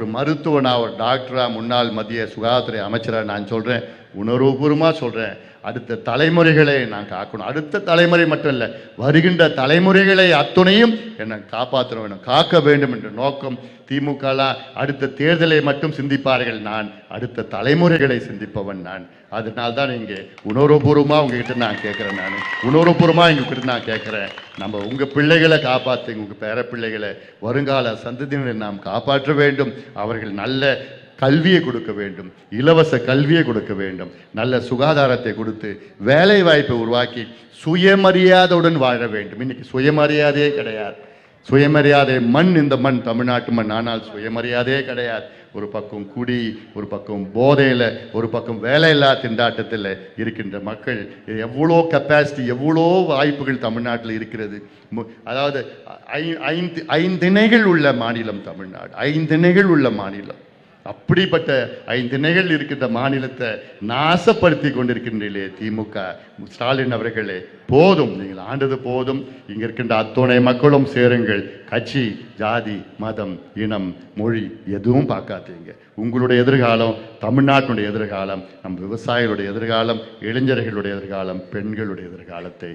ஒரு மருத்துவனா, ஒரு டாக்டரா, முன்னாள் மத்திய சுகாதாரத்துறை அமைச்சராக நான் சொல்கிறேன், உணர்வுபூர்வமாக சொல்கிறேன், அடுத்த தலைமுறைகளை நான் காக்கணும். அடுத்த தலைமுறை மட்டும் இல்லை, வருகின்ற தலைமுறைகளை அத்துணையும் என்னை காப்பாற்ற வேண்டும், காக்க வேண்டும் என்ற நோக்கம். திமுகலாம் அடுத்த தேர்தலை மட்டும் சிந்திப்பார்கள், நான் அடுத்த தலைமுறைகளை சிந்திப்பவன் நான். அதனால்தான் இங்கே உணர்வுபூர்வமாக உங்ககிட்ட நான் கேட்குறேன், நான் உணர்வுபூர்வமாக எங்ககிட்ட நான் கேட்குறேன், நம்ம உங்கள் பிள்ளைகளை காப்பாற்றுங்க, உங்கள் பேர பிள்ளைகளை, வருங்கால சந்ததியினரை நாம் காப்பாற்ற வேண்டும். அவர்கள் நல்ல கல்வியை கொடுக்க வேண்டும், இலவச கல்வியை கொடுக்க வேண்டும், நல்ல சுகாதாரத்தை கொடுத்து வேலை வாய்ப்பை உருவாக்கி சுயமரியாதையுடன் வாழ வேண்டும். இன்னைக்கு சுயமரியாதையே கிடையாது. சுயமரியாதை மண் இந்த மண், தமிழ்நாட்டு மண். ஆனால் சுயமரியாதையே கிடையாது. ஒரு பக்கம் குடி, ஒரு பக்கம் போதையில், ஒரு பக்கம் வேலையில்லா திண்டாட்டத்தில் இருக்கின்ற மக்கள். எவ்வளோ கெப்பாசிட்டி, எவ்வளோ வாய்ப்புகள் தமிழ்நாட்டில் இருக்கிறது. அதாவது ஐந்திணைகள் உள்ள மாநிலம் தமிழ்நாடு, ஐந்திணைகள் உள்ள மாநிலம். அப்படிப்பட்ட 5 திணைகள் இருக்கின்ற மாநிலத்தை நாசப்படுத்தி கொண்டிருக்கின்றீர்களே திமுக. ஸ்டாலின் அவர்களே, போதும், நீங்கள் ஆண்டது போதும். இங்கே இருக்கின்ற அத்துணை மக்களும் சேருங்கள். கட்சி, ஜாதி, மதம், இனம், மொழி எதுவும் பார்க்காதீங்க. உங்களுடைய எதிர்காலம், தமிழ்நாட்டினுடைய எதிர்காலம், நம் விவசாயிகளுடைய எதிர்காலம், இளைஞர்களுடைய எதிர்காலம், பெண்களுடைய எதிர்காலத்தை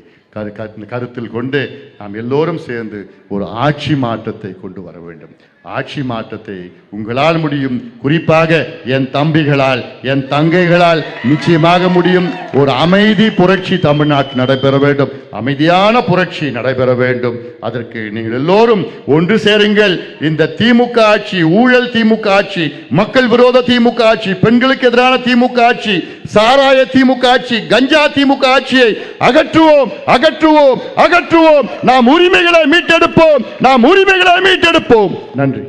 கருத்தில் கொண்டு நாம் எல்லோரும் சேர்ந்து ஒரு ஆட்சி மாற்றத்தை கொண்டு வர வேண்டும். ஆட்சி மாற்றத்தை உங்களால் முடியும். குறிப்பாக என் தம்பிகளால், என் தங்கைகளால் நிச்சயமாக முடியும். ஒரு அமைதி புரட்சி தமிழ்நாட்டில் நடைபெற வேண்டும், அமைதியான புரட்சி நடைபெற வேண்டும். அதற்கு நீங்கள் எல்லோரும் ஒன்று சேருங்கள். இந்த திமுக ஆட்சி, ஊழல் திமுக ஆட்சி, மக்கள் விரோத திமுக ஆட்சி, பெண்களுக்கு எதிரான திமுக ஆட்சி, சாராய திமுக ஆட்சி, கஞ்சா திமுக ஆட்சியை அகற்றுவோம், அகற்றுவோம், அகற்றுவோம். நாம் உரிமைகளை மீட்டெடுப்போம், நாம் உரிமைகளை மீட்டெடுப்போம். நன்றி.